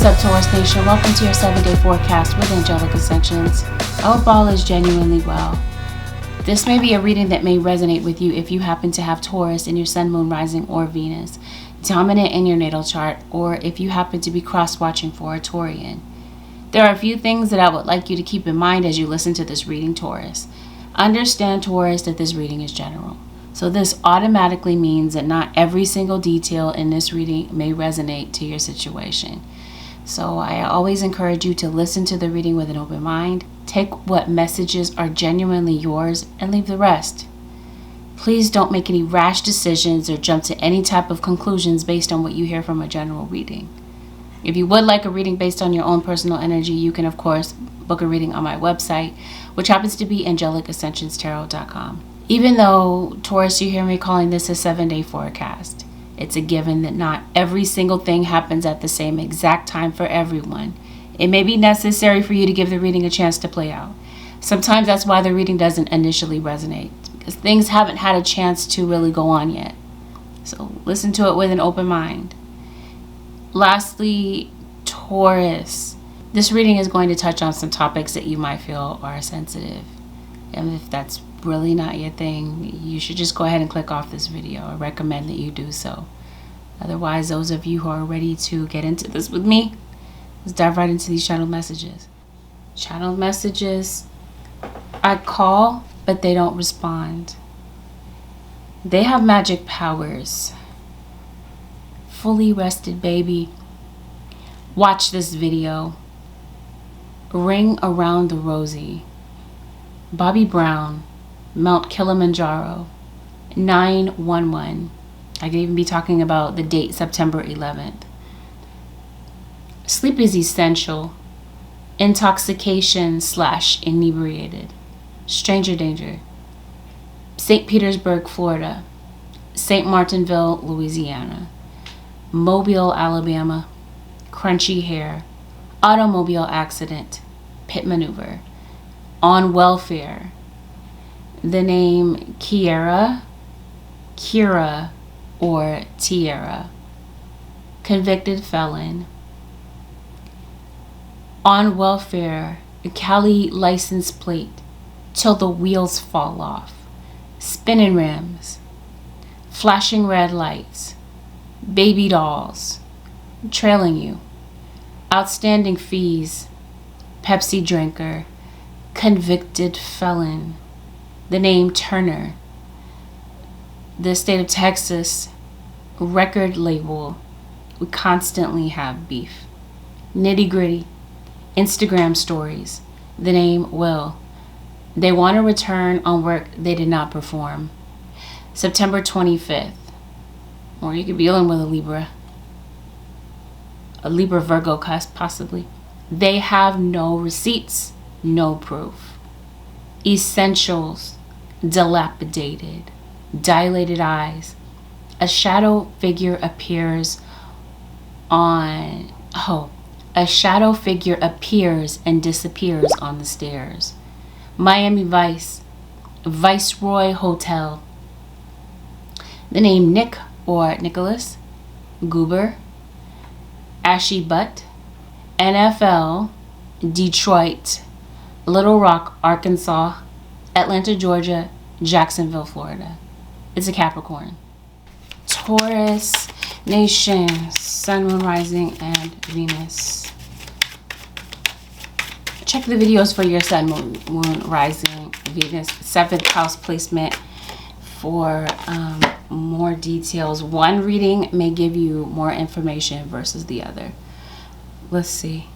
up, Taurus Nation? Welcome to your 7-day forecast with Angelic Ascensions. I hope all is genuinely well. This may be a reading that may resonate with you if you happen to have Taurus in your Sun, Moon, Rising, or Venus dominant in your natal chart, or if you happen to be cross-watching for a Taurian. There are a few things that I would like you to keep in mind as you listen to this reading, Taurus. Understand, Taurus, that this reading is general. So this automatically means that not every single detail in this reading may resonate to your situation. So I always encourage you to listen to the reading with an open mind. Take what messages are genuinely yours and leave the rest. Please don't make any rash decisions or jump to any type of conclusions based on what you hear from a general reading. If you would like a reading based on your own personal energy, you can, of course, book a reading on my website, which happens to be AngelicAscensionsTarot.com. Even though, Taurus, you hear me calling this a 7-day forecast, it's a given that not every single thing happens at the same exact time for everyone. It may be necessary for you to give the reading a chance to play out. Sometimes that's why the reading doesn't initially resonate, because things haven't had a chance to really go on yet. So listen to it with an open mind. Lastly, Taurus, this reading is going to touch on some topics that you might feel are sensitive. And if that's really not your thing, you should just go ahead and click off this video. I recommend that you do so. Otherwise, those of you who are ready to get into this with me, let's dive right into these channeled messages. Channeled messages, I call, but they don't respond. They have magic powers. Fully rested, baby. Watch this video. Ring around the rosy. Bobby Brown, Mount Kilimanjaro, 911. I could even be talking about the date, September 11th. Sleep is essential. Intoxication / inebriated. Stranger danger. St. Petersburg, Florida. St. Martinville, Louisiana. Mobile, Alabama. Crunchy hair. Automobile accident. Pit maneuver. On welfare. The name Kira, or Tierra. Convicted felon. On welfare, Cali license plate till the wheels fall off. Spinning rims. Flashing red lights. Baby dolls. Trailing you. Outstanding fees. Pepsi drinker. Convicted felon. The name Turner. The state of Texas. Record label. We constantly have beef. Nitty gritty. Instagram stories. The name Will. They want to return on work they did not perform. September 25th. Or you could be dealing with a Libra. A Libra Virgo cusp, possibly. They have no receipts. No proof. Essentials. Dilapidated. Dilated eyes. A shadow figure appears and disappears on the stairs. Miami Vice. Viceroy Hotel. The name Nick or Nicholas. Goober. Ashy Butt. NFL. Detroit. Little Rock, Arkansas. Atlanta, Georgia. Jacksonville, Florida. It's a Capricorn. Taurus Nation, Sun, Moon, Rising, and Venus. Check the videos for your Sun, Moon, Rising, Venus, 7th house placement for more details. One reading may give you more information versus the other. Let's see.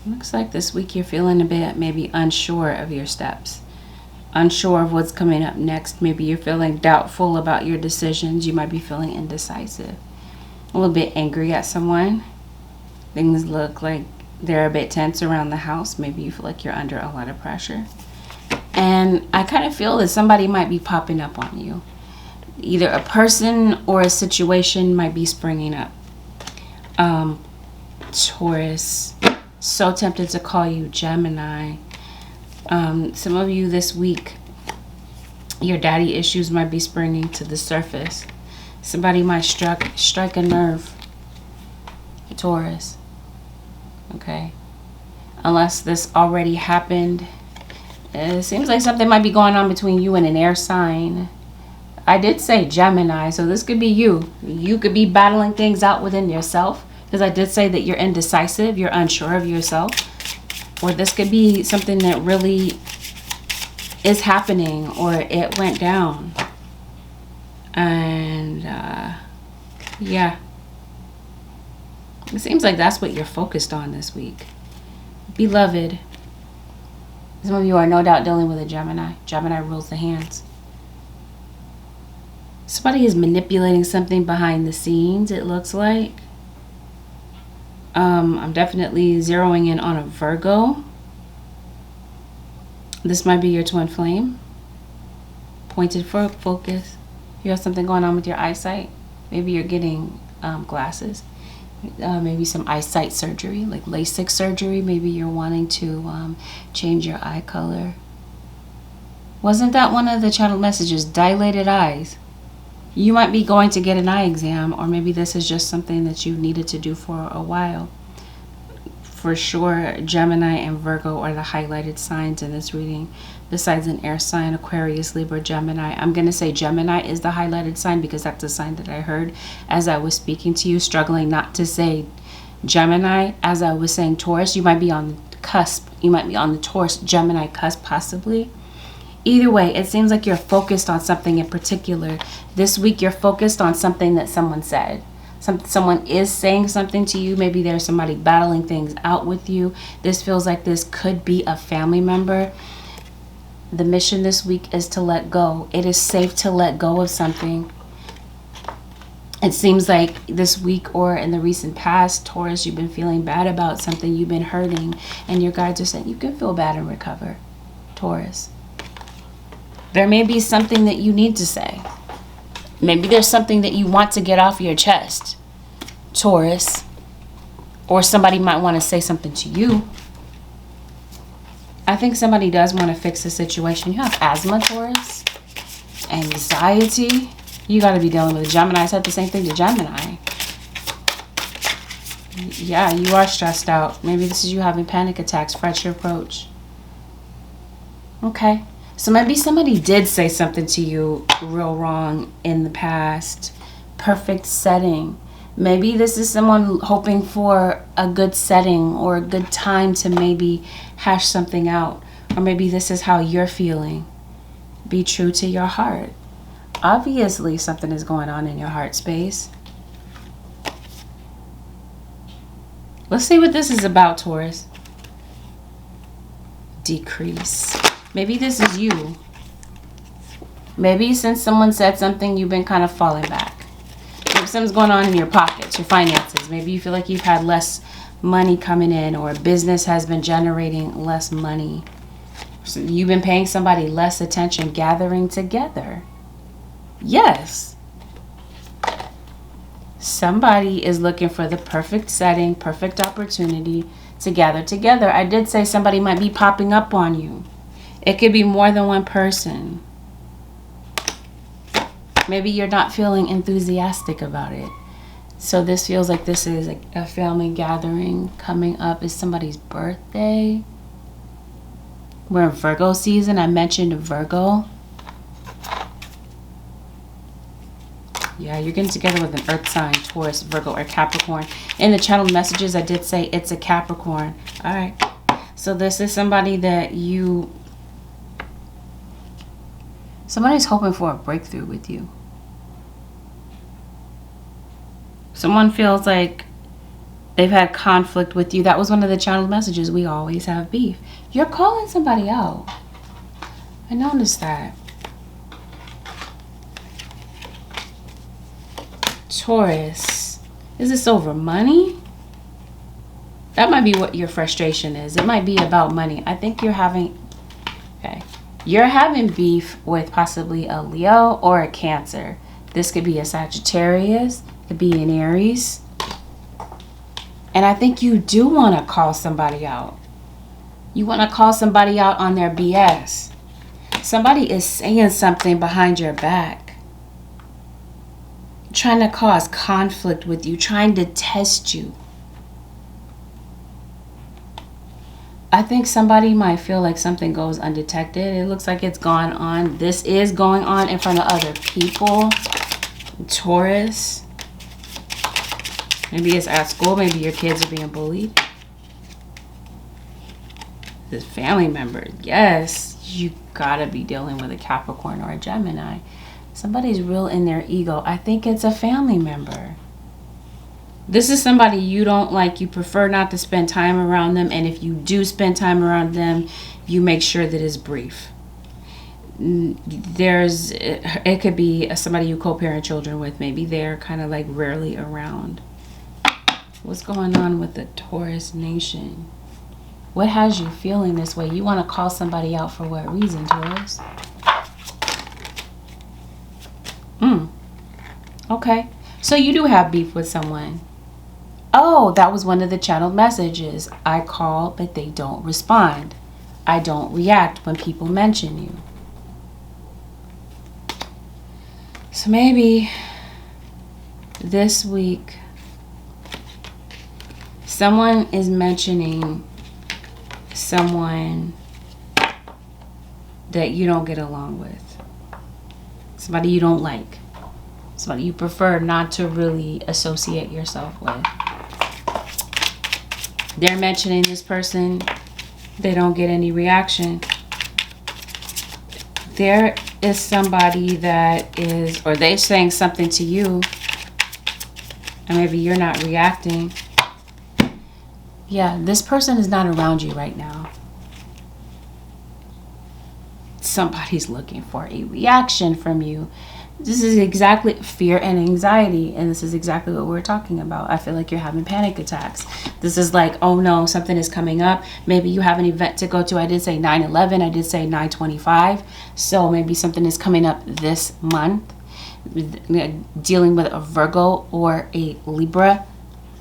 Looks like this week you're feeling a bit maybe unsure of your steps. Unsure of what's coming up next. Maybe you're feeling doubtful about your decisions. You might be feeling indecisive. A little bit angry at someone. Things look like they're a bit tense around the house. Maybe you feel like you're under a lot of pressure. And I kind of feel that somebody might be popping up on you. Either a person or a situation might be springing up. Taurus. So tempted to call you Gemini. Some of you this week, your daddy issues might be springing to the surface. Somebody might strike a nerve. Taurus. Okay. Unless this already happened. It seems like something might be going on between you and an air sign. I did say Gemini, so this could be you. You could be battling things out within yourself, because I did say that you're indecisive, you're unsure of yourself. Or this could be something that really is happening, or it went down. And yeah. It seems like that's what you're focused on this week. Beloved. Some of you are no doubt dealing with a Gemini. Gemini rules the hands. Somebody is manipulating something behind the scenes, it looks like. I'm definitely zeroing in on a Virgo. This might be your twin flame. Pointed for focus. You have something going on with your eyesight. Maybe you're getting glasses. Maybe some eyesight surgery, like LASIK surgery. Maybe you're wanting to change your eye color. Wasn't that one of the channel messages? Dilated eyes. You might be going to get an eye exam, or maybe this is just something that you needed to do for a while. For sure, Gemini and Virgo are the highlighted signs in this reading, besides an air sign, Aquarius, Libra, Gemini. I'm going to say Gemini is the highlighted sign because that's the sign that I heard as I was speaking to you, struggling not to say Gemini as I was saying Taurus. You might be on the cusp. You might be on the Taurus, Gemini cusp, possibly. Either way, it seems like you're focused on something in particular. This week, you're focused on something that someone said. Someone is saying something to you. Maybe there's somebody battling things out with you. This feels like this could be a family member. The mission this week is to let go. It is safe to let go of something. It seems like this week or in the recent past, Taurus, you've been feeling bad about something. You've been hurting. And your guides are saying you can feel bad and recover, Taurus. There may be something that you need to say. Maybe there's something that you want to get off your chest, Taurus. Or somebody might want to say something to you. I think somebody does want to fix the situation. You have asthma, Taurus. Anxiety. You got to be dealing with Gemini. I said the same thing to Gemini. Yeah, you are stressed out. Maybe this is you having panic attacks, fracture approach. Okay. So maybe somebody did say something to you real wrong in the past. Perfect setting. Maybe this is someone hoping for a good setting or a good time to maybe hash something out. Or maybe this is how you're feeling. Be true to your heart. Obviously, something is going on in your heart space. Let's see what this is about, Taurus. Decrease. Maybe this is you. Maybe since someone said something, you've been kind of falling back. Maybe something's going on in your pockets, your finances. Maybe you feel like you've had less money coming in, or business has been generating less money. So you've been paying somebody less attention, gathering together. Yes. Somebody is looking for the perfect setting, perfect opportunity to gather together. I did say somebody might be popping up on you. It could be more than one person. Maybe you're not feeling enthusiastic about it. So this feels like this is like a family gathering coming up. Is somebody's birthday. We're in Virgo season. I mentioned Virgo. Yeah, you're getting together with an earth sign, Taurus, Virgo, or Capricorn. In the channel messages, I did say it's a Capricorn. All right. So this is somebody that you... Somebody's hoping for a breakthrough with you. Someone feels like they've had conflict with you. That was one of the channel messages. We always have beef. You're calling somebody out. I noticed that. Taurus. Is this over money? That might be what your frustration is. It might be about money. I think you're having... Okay. You're having beef with possibly a Leo or a Cancer. This could be a Sagittarius. Could be an Aries. And I think you do want to call somebody out. You want to call somebody out on their BS. Somebody is saying something behind your back. Trying to cause conflict with you. Trying to test you. I think somebody might feel like something goes undetected. It looks like it's gone on. This is going on in front of other people. Taurus. Maybe it's at school. Maybe your kids are being bullied. This family member. Yes, you gotta be dealing with a Capricorn or a Gemini. Somebody's real in their ego. I think it's a family member. This is somebody you don't like. You prefer not to spend time around them. And if you do spend time around them, you make sure that it's brief. It could be somebody you co-parent children with. Maybe they're kind of like rarely around. What's going on with the Taurus nation? What has you feeling this way? You want to call somebody out for what reason, Taurus? Okay. So you do have beef with someone. Oh, that was one of the channeled messages. I call, but they don't respond. I don't react when people mention you. So maybe this week, someone is mentioning someone that you don't get along with. Somebody you don't like. Somebody you prefer not to really associate yourself with. They're mentioning this person. They don't get any reaction. There is somebody that is, or they're saying something to you, and maybe you're not reacting. Yeah, this person is not around you right now. Somebody's looking for a reaction from you. This is exactly fear and anxiety, and this is exactly what we're talking about. I feel like you're having panic attacks. This is like, oh no, something is coming up. Maybe you have an event to go to. I did say 9/11. I did say 9/25. So maybe something is coming up this month. Dealing with a Virgo or a Libra.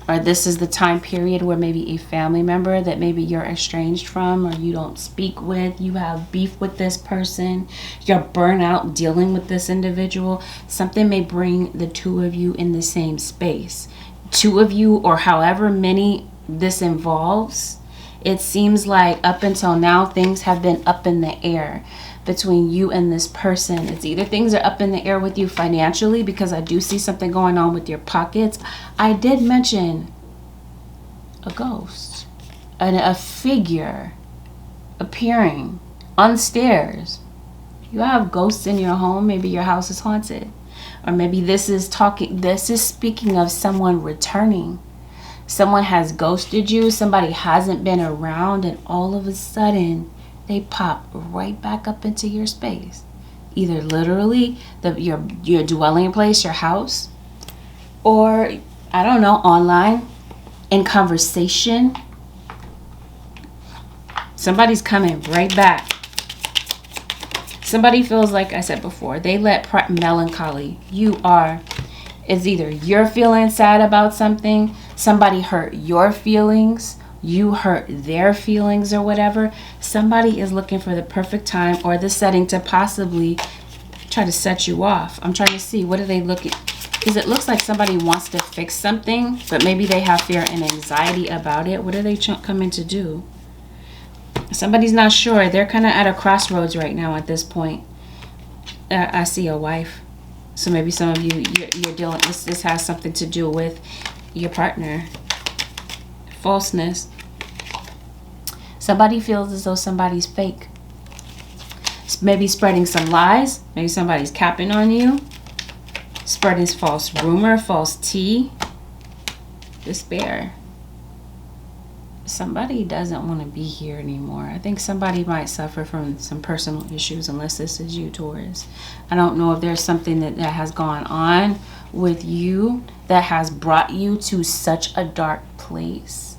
Or this is the time period where maybe a family member that maybe you're estranged from or you don't speak with, you have beef with this person, you're burnt out dealing with this individual. Something may bring the two of you in the same space. Two of you, or however many this involves. It seems like up until now, things have been up in the air between you and this person. It's either things are up in the air with you financially, because I do see something going on with your pockets. I did mention a ghost and a figure appearing on stairs. You have ghosts in your home. Maybe your house is haunted, or maybe this is speaking of someone returning. Someone has ghosted you. Somebody hasn't been around, and all of a sudden they pop right back up into your space. Either literally your dwelling place, your house, or I don't know, online, in conversation. Somebody's coming right back. Somebody feels, like I said before, they let melancholy. It's either you're feeling sad about something, somebody hurt your feelings, you hurt their feelings or whatever. Somebody is looking for the perfect time or the setting to possibly try to set you off. I'm trying to see, what are they looking? Because it looks like somebody wants to fix something, but maybe they have fear and anxiety about it. What are they coming to do? Somebody's not sure. They're kind of at a crossroads right now at this point. I see a wife. So maybe some of you're dealing, this has something to do with your partner. Falseness. Somebody feels as though somebody's fake. Maybe spreading some lies. Maybe somebody's capping on you. Spreading false rumor, false tea. Despair. Somebody doesn't want to be here anymore. I think somebody might suffer from some personal issues, unless this is you, Taurus. I don't know if there's something that has gone on with you that has brought you to such a dark place.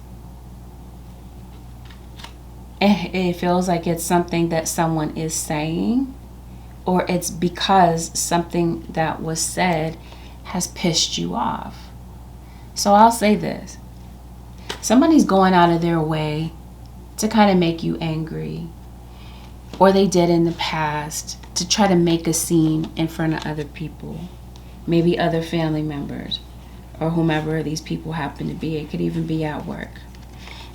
It feels like it's something that someone is saying, or it's because something that was said has pissed you off. So I'll say this. Somebody's going out of their way to kind of make you angry, or they did in the past, to try to make a scene in front of other people, maybe other family members or whomever these people happen to be. It could even be at work.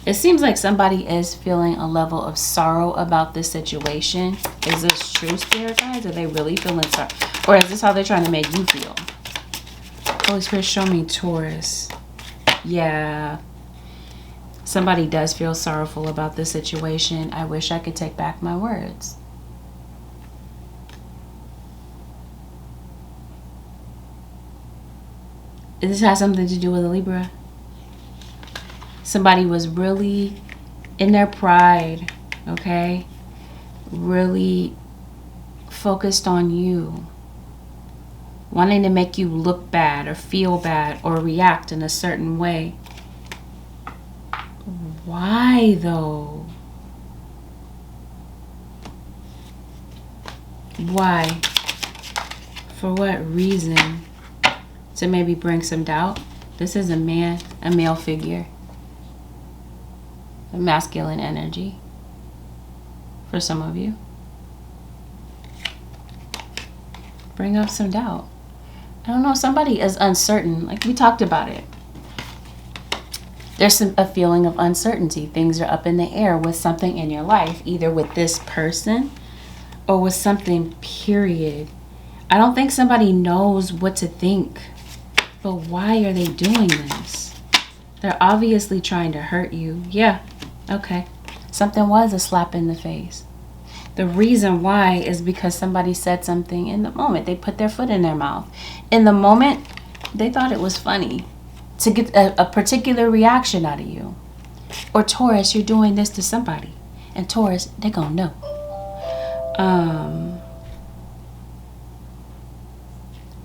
It seems like somebody is feeling a level of sorrow about this situation. Is this true, Spirit guides? Are they really feeling sorrow? Or is this how they're trying to make you feel? Holy Spirit, show me Taurus. Yeah. Somebody does feel sorrowful about this situation. I wish I could take back my words. This has something to do with a Libra. Somebody was really in their pride, okay? Really focused on you. Wanting to make you look bad or feel bad or react in a certain way. Why though? Why? For what reason? To maybe bring some doubt? This is a man, a male figure. A masculine energy. For some of you. Bring up some doubt. I don't know, somebody is uncertain. Like we talked about it. There's a feeling of uncertainty. Things are up in the air with something in your life. Either with this person or with something, period. I don't think somebody knows what to think. But why are they doing this? They're obviously trying to hurt you. Yeah, okay. Something was a slap in the face. The reason why is because somebody said something in the moment. They put their foot in their mouth. In the moment, they thought it was funny to get a particular reaction out of you. Or Taurus, you're doing this to somebody. And Taurus, they're gonna know.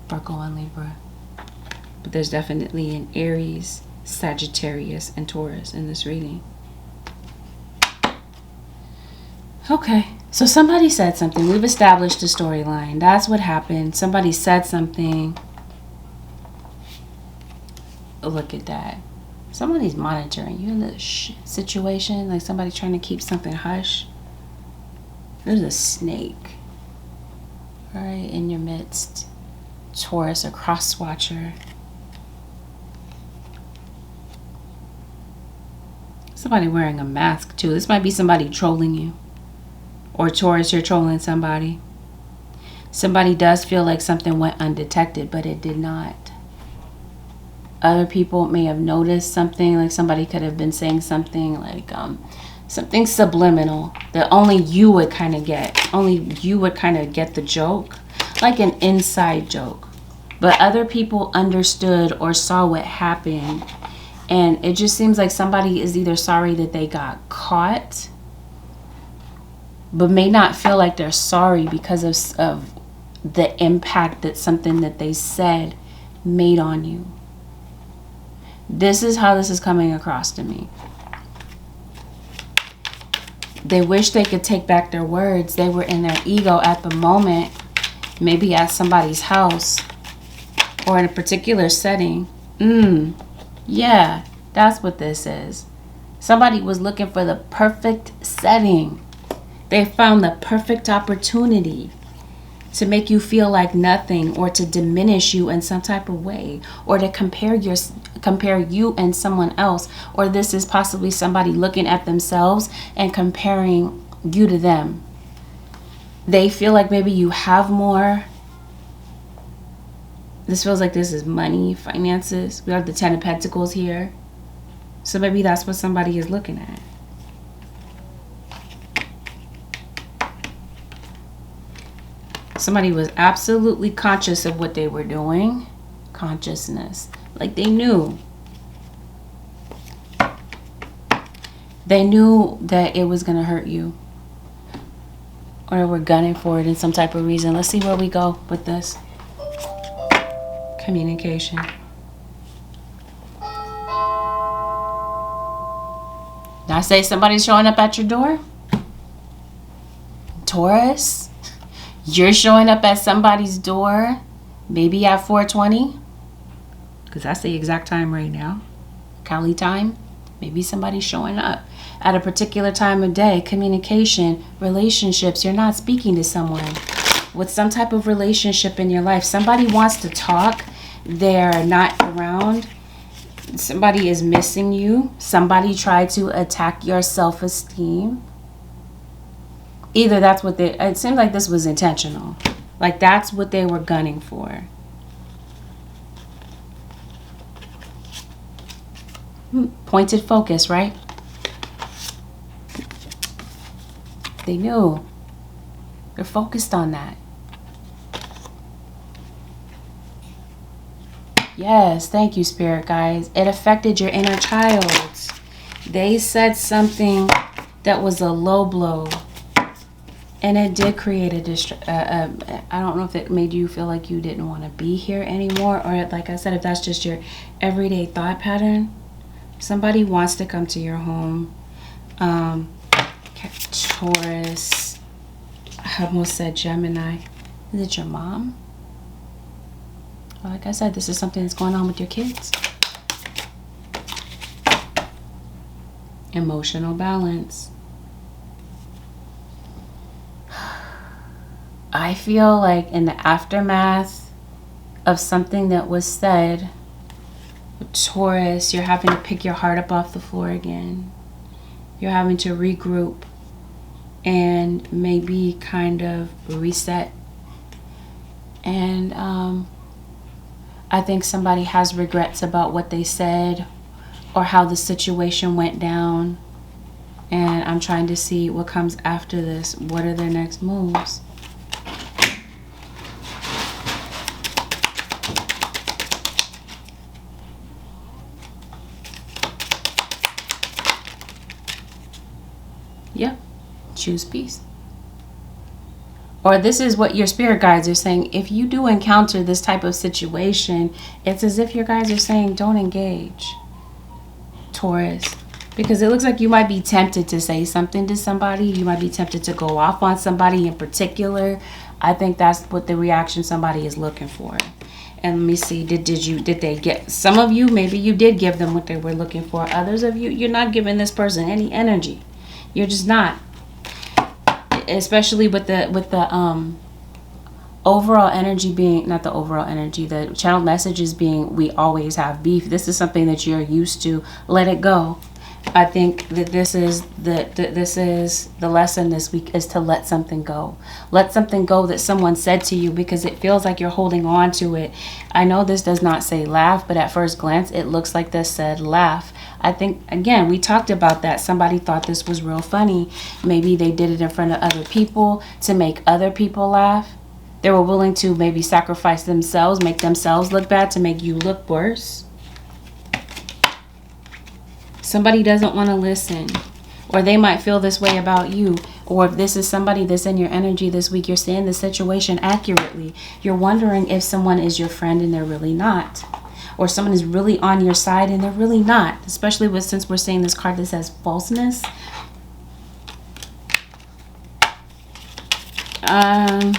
Virgo and Libra. But there's definitely an Aries, Sagittarius, and Taurus in this reading. Okay, so somebody said something. We've established a storyline. That's what happened. Somebody said something. Look at that. Somebody's monitoring you in this situation. Like somebody trying to keep something hush. There's a snake right in your midst. Taurus, a cross watcher. Somebody wearing a mask too. This might be somebody trolling you. Or Taurus, you're trolling somebody. Somebody does feel like something went undetected, but it did not. Other people may have noticed something, like somebody could have been saying something like something subliminal that only you would kind of get. Only you would kind of get the joke, like an inside joke. But other people understood or saw what happened. And it just seems like somebody is either sorry that they got caught, but may not feel like they're sorry because of the impact that something that they said made on you. This is how this is coming across to me. They wish they could take back their words. They were in their ego at the moment, maybe at somebody's house or in a particular setting. Yeah, that's what this is. Somebody was looking for the perfect setting. They found the perfect opportunity to make you feel like nothing or to diminish you in some type of way or to compare you and someone else. Or this is possibly somebody looking at themselves and comparing you to them. They feel like maybe you have more. This feels like this is money, finances. We have the 10 of Pentacles here. So maybe that's what somebody is looking at. Somebody was absolutely conscious of what they were doing. Consciousness. Like they knew. They knew that it was going to hurt you. Or were gunning for it in some type of reason. Let's see where we go with this. Communication. Did I say somebody's showing up at your door? Taurus, you're showing up at somebody's door, maybe at 4:20, because that's the exact time right now. Cali time. Maybe somebody's showing up at a particular time of day. Communication, relationships. You're not speaking to someone with some type of relationship in your life. Somebody wants to talk. They're not around. Somebody is missing you. Somebody tried to attack your self-esteem. Either that's what they... It seems like this was intentional. Like that's what they were gunning for. Pointed focus, right? They knew. They're focused on that. Yes, thank you, Spirit guys. It affected your inner child. They said something that was a low blow. And it did create a I don't know if it made you feel like you didn't want to be here anymore. Or like I said, if that's just your everyday thought pattern. Somebody wants to come to your home. Taurus. I almost said Gemini. Is it your mom? Like I said, this is something that's going on with your kids. Emotional balance. I feel like in the aftermath of something that was said, Taurus, you're having to pick your heart up off the floor again. You're having to regroup and maybe kind of reset. And I think somebody has regrets about what they said or how the situation went down. And I'm trying to see what comes after this. What are their next moves? Yeah, choose peace. Or this is what your spirit guides are saying. If you do encounter this type of situation, it's as if your guides are saying, don't engage, Taurus. Because it looks like you might be tempted to say something to somebody. You might be tempted to go off on somebody in particular. I think that's what the reaction somebody is looking for. And let me see, did they get, some of you, maybe you did give them what they were looking for. Others of you, you're not giving this person any energy. You're just not. Especially with the overall energy being, not the overall energy, the channel messages being, we always have beef. This is something that you're used to. Let it go. I think that this is the lesson this week, is to let something go. Let something go that someone said to you, because it feels like you're holding on to it. I know this does not say laugh, but at first glance it looks like this said laugh. I think, again, we talked about that. Somebody thought this was real funny. Maybe they did it in front of other people to make other people laugh. They were willing to maybe sacrifice themselves, make themselves look bad to make you look worse. Somebody doesn't want to listen, or they might feel this way about you. Or if this is somebody that's in your energy this week, you're seeing the situation accurately. You're wondering if someone is your friend and they're really not. Or someone is really on your side and they're really not. Especially since we're seeing this card that says falseness. I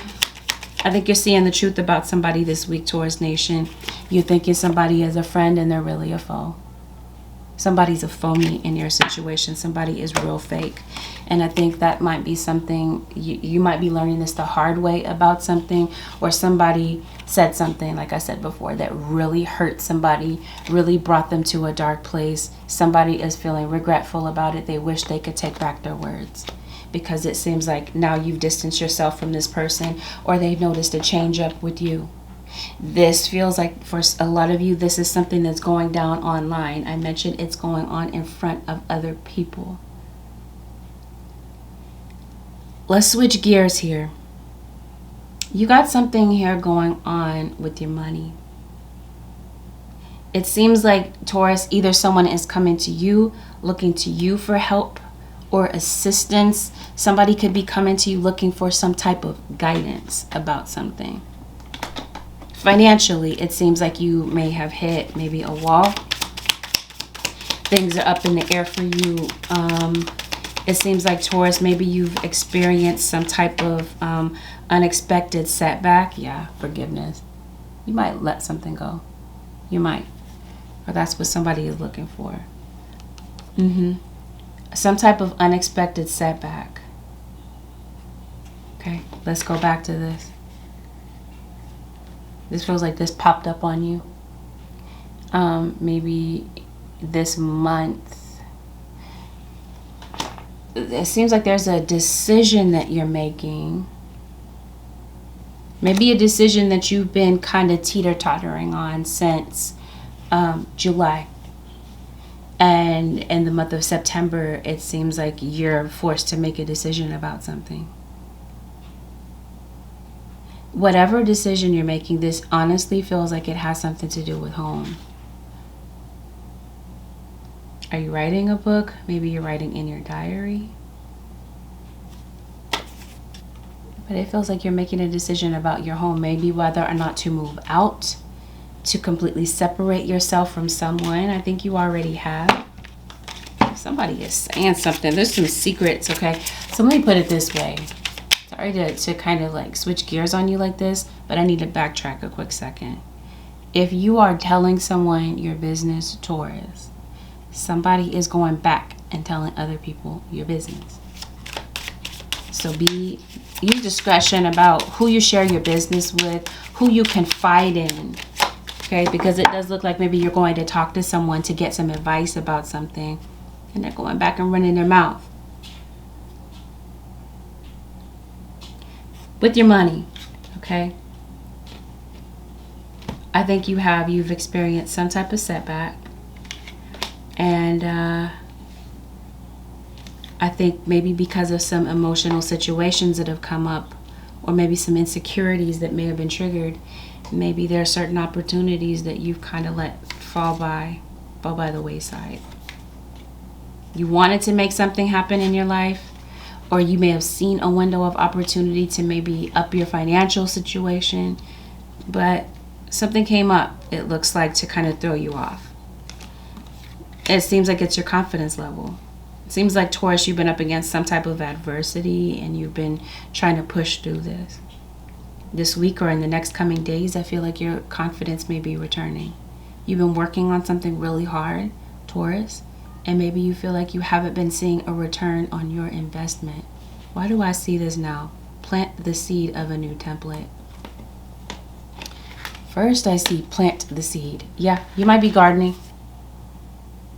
think you're seeing the truth about somebody this week, Taurus Nation. You're thinking somebody is a friend and they're really a foe. Somebody's a phony in your situation. Somebody is real fake. And I think that might be something, you might be learning this the hard way about something, or somebody said something, like I said before, that really hurt somebody, really brought them to a dark place. Somebody is feeling regretful about it. They wish they could take back their words, because it seems like now you've distanced yourself from this person, or they've noticed a change up with you. This feels like for a lot of you, this is something that's going down online. I mentioned it's going on in front of other people. Let's switch gears here. You got something here going on with your money. It seems like, Taurus, either someone is coming to you, looking to you for help or assistance. Somebody could be coming to you looking for some type of guidance about something. Financially, it seems like you may have hit maybe a wall. Things are up in the air for you. It seems like, Taurus, maybe you've experienced some type of unexpected setback. Yeah, forgiveness. You might let something go. You might. Or that's what somebody is looking for. Some type of unexpected setback. Okay, let's go back to this. This feels like this popped up on you. Maybe this month, it seems like there's a decision that you're making. Maybe a decision that you've been kind of teeter-tottering on since July. And in the month of September, it seems like you're forced to make a decision about something. Whatever decision you're making, this honestly feels like it has something to do with home. Are you writing a book? Maybe you're writing in your diary. But it feels like you're making a decision about your home. Maybe whether or not to move out, to completely separate yourself from someone. I think you already have. Somebody is saying something. There's some secrets, okay? So let me put it this way. Sorry to kind of like switch gears on you like this, but I need to backtrack a quick second. If you are telling someone your business, Taurus, somebody is going back and telling other people your business. So use discretion about who you share your business with, who you confide in. Okay, because it does look like maybe you're going to talk to someone to get some advice about something, and they're going back and running their mouth. With your money, okay? I think you've experienced some type of setback. And I think maybe because of some emotional situations that have come up, or maybe some insecurities that may have been triggered, maybe there are certain opportunities that you've kind of let fall by the wayside. You wanted to make something happen in your life, or you may have seen a window of opportunity to maybe up your financial situation, but something came up, it looks like, to kind of throw you off. It seems like it's your confidence level. It seems like, Taurus, you've been up against some type of adversity and you've been trying to push through this. This week or in the next coming days, I feel like your confidence may be returning. You've been working on something really hard, Taurus, and maybe you feel like you haven't been seeing a return on your investment. Why do I see this now? Plant the seed of a new template. First, I see plant the seed. Yeah, you might be gardening,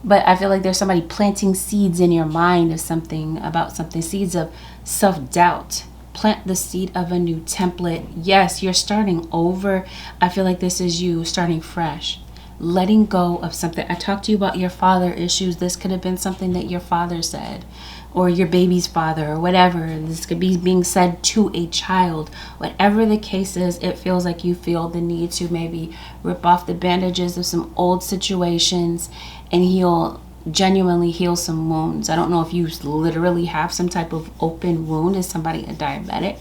but I feel like there's somebody planting seeds in your mind of something, about something, seeds of self-doubt. Plant the seed of a new template. Yes, you're starting over. I feel like this is you starting fresh. Letting go of something. I talked to you about your father issues. This could have been something that your father said, or your baby's father, or whatever. This could be being said to a child. Whatever the case is, it feels like you feel the need to maybe rip off the bandages of some old situations and genuinely heal some wounds. I don't know if you literally have some type of open wound. Is somebody a diabetic?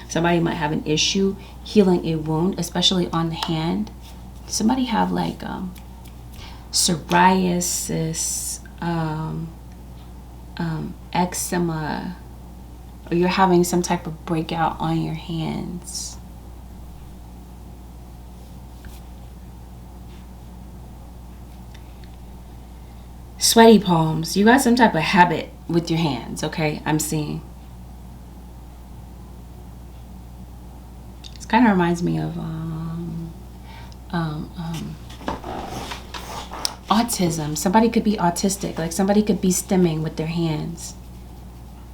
Somebody might have an issue healing a wound, especially on the hand. Somebody have like psoriasis, eczema, or you're having some type of breakout on your hands. Sweaty palms. You got some type of habit with your hands, okay? I'm seeing. This kind of reminds me of autism. Somebody could be autistic. Like somebody could be stimming with their hands.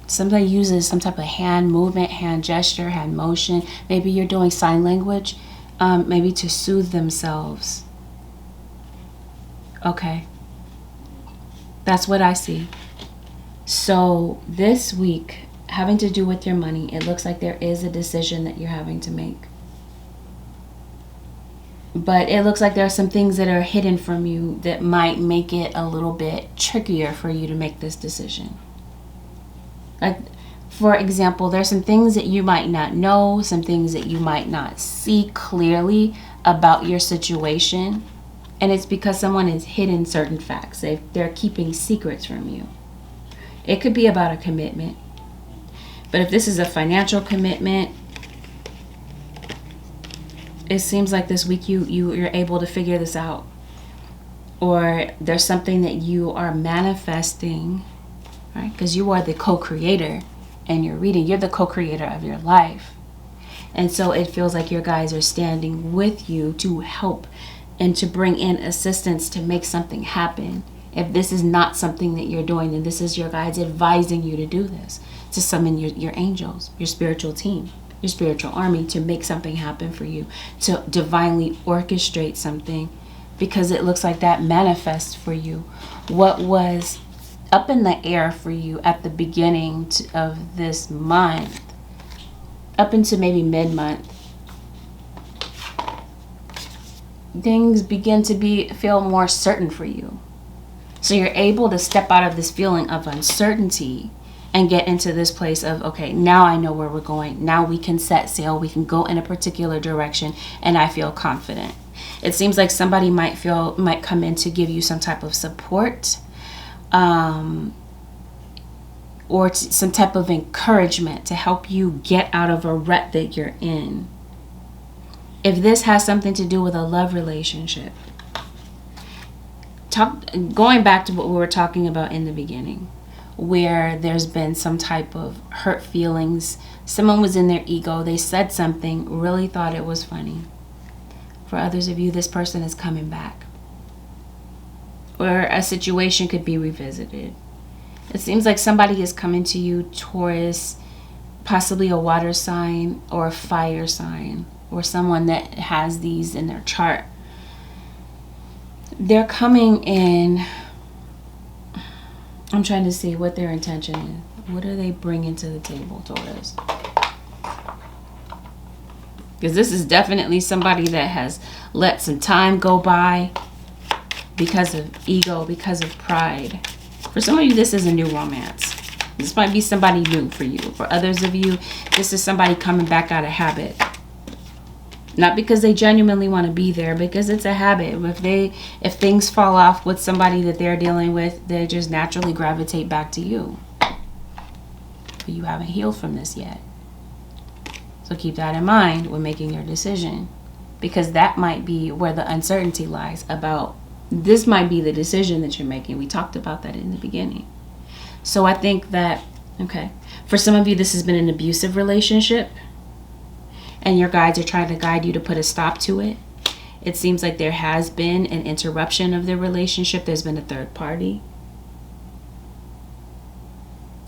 Somebody uses some type of hand movement, hand gesture, hand motion. Maybe you're doing sign language, maybe to soothe themselves. Okay. That's what I see. So this week, having to do with your money, it looks like there is a decision that you're having to make. But it looks like there are some things that are hidden from you that might make it a little bit trickier for you to make this decision. Like, for example, there's some things that you might not know, some things that you might not see clearly about your situation. And it's because someone has hidden certain facts. They're keeping secrets from you. It could be about a commitment. But if this is a financial commitment, it seems like this week you're able to figure this out. Or there's something that you are manifesting, right? Because you are the co-creator in your reading. You're the co-creator of your life. And so it feels like your guys are standing with you to help and to bring in assistance to make something happen If this is not something that you're doing, then this is your guides advising you to do this, to summon your angels, your spiritual team, your spiritual army, to make something happen for you, to divinely orchestrate something, because it looks like that manifests for you. What was up in the air for you at the beginning of this month, up into maybe mid-month, things begin to feel more certain for you. So you're able to step out of this feeling of uncertainty and get into this place of, okay, now I know where we're going. Now we can set sail. We can go in a particular direction, and I feel confident. It seems like somebody might come in to give you some type of support, or some type of encouragement to help you get out of a rut that you're in. If this has something to do with a love relationship, going back to what we were talking about in the beginning, where there's been some type of hurt feelings, someone was in their ego, they said something, really thought it was funny. For others of you, this person is coming back, or a situation could be revisited. It seems like somebody is coming to you, Taurus, possibly a water sign or a fire sign, or someone that has these in their chart. They're coming in. I'm trying to see what their intention is. What are they bringing to the table, Taurus? Because this is definitely somebody that has let some time go by because of ego, because of pride. For some of you, this is a new romance. This might be somebody new for you. For others of you, this is somebody coming back out of habit. Not because they genuinely want to be there, because it's a habit. If things fall off with somebody that they're dealing with, they just naturally gravitate back to you. But you haven't healed from this yet. So keep that in mind when making your decision, because that might be where the uncertainty lies about. This might be the decision that you're making. We talked about that in the beginning. So I think that, okay, for some of you, this has been an abusive relationship, and your guides are trying to guide you to put a stop to it. It seems like there has been an interruption of the relationship. There's been a third party.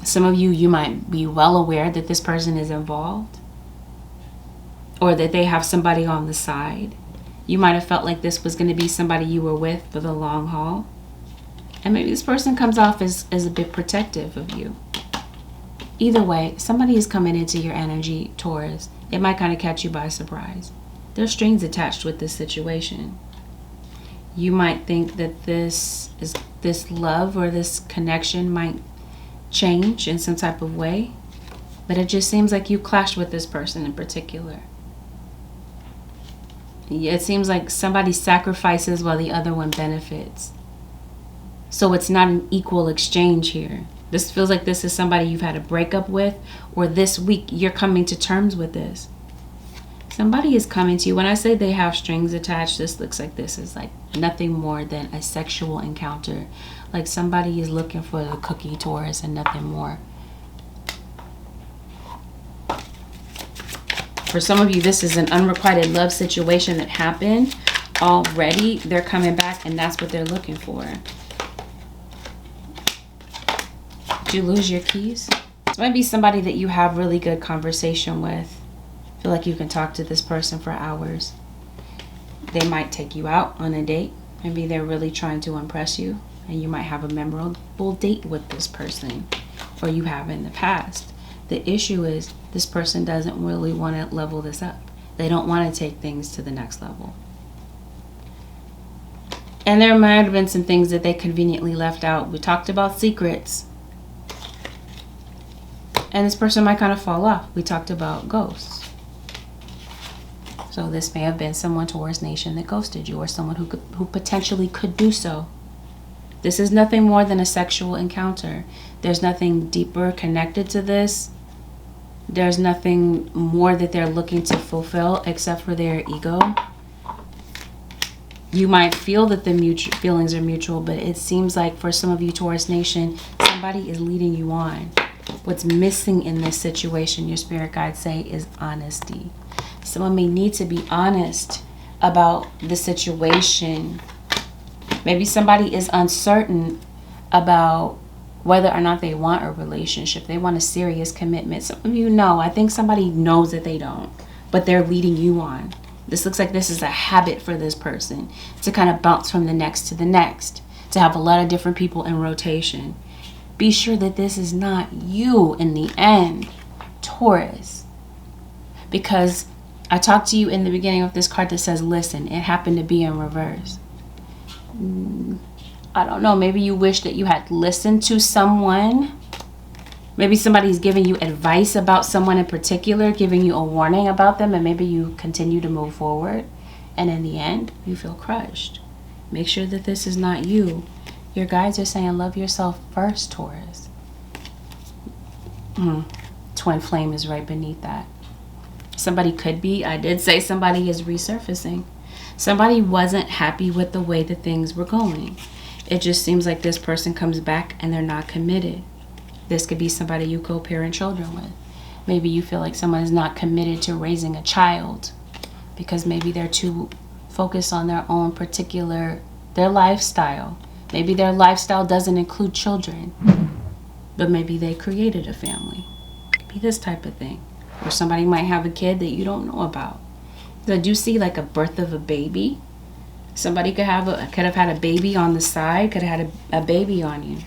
Some of you, you might be well aware that this person is involved, or that they have somebody on the side. You might have felt like this was going to be somebody you were with for the long haul. And maybe this person comes off as a bit protective of you. Either way, somebody is coming into your energy, Taurus. It might kind of catch you by surprise. There's strings attached with this situation. You might think that this love or this connection might change in some type of way, but it just seems like you clashed with this person in particular. It seems like somebody sacrifices while the other one benefits. So it's not an equal exchange here. This feels like this is somebody you've had a breakup with, or this week you're coming to terms with this. Somebody is coming to you. When I say they have strings attached, this looks like this is like nothing more than a sexual encounter. Like somebody is looking for the cookie, Taurus, and nothing more. For some of you, this is an unrequited love situation that happened already. They're coming back, and that's what they're looking for. Did you lose your keys? This might be somebody that you have really good conversation with. Feel like you can talk to this person for hours. They might take you out on a date. Maybe they're really trying to impress you, and you might have a memorable date with this person, or you have in the past. The issue is this person doesn't really want to level this up. They don't want to take things to the next level. And there might have been some things that they conveniently left out. We talked about secrets. And this person might kind of fall off. We talked about ghosts. So this may have been someone Taurus Nation that ghosted you, or someone who potentially could do so. This is nothing more than a sexual encounter. There's nothing deeper connected to this. There's nothing more that they're looking to fulfill except for their ego. You might feel that the feelings are mutual, but it seems like for some of you, Taurus Nation, somebody is leading you on. What's missing in this situation, your spirit guides say, is honesty. Someone may need to be honest about the situation Maybe somebody is uncertain about whether or not they want a relationship. They want a serious commitment. Some of you know. I think somebody knows that they don't, but they're leading you on. This looks like this is a habit for this person to kind of bounce from the next to the next, to have a lot of different people in rotation. Be sure that this is not you in the end, Taurus. Because I talked to you in the beginning of this card that says, listen, it happened to be in reverse. I don't know. Maybe you wish that you had listened to someone. Maybe somebody's giving you advice about someone in particular, giving you a warning about them, and maybe you continue to move forward. And in the end, you feel crushed. Make sure that this is not you. Your guides are saying, love yourself first, Taurus. Twin flame is right beneath that. Somebody could be, I did say somebody is resurfacing. Somebody wasn't happy with the way that things were going. It just seems like this person comes back and they're not committed. This could be somebody you co-parent children with. Maybe you feel like someone is not committed to raising a child because maybe they're too focused on their own particular, their lifestyle. Maybe their lifestyle doesn't include children, but maybe they created a family. It could be this type of thing. Or somebody might have a kid that you don't know about. So I do see like a birth of a baby. Somebody could have had a baby on the side, could have had a baby on you.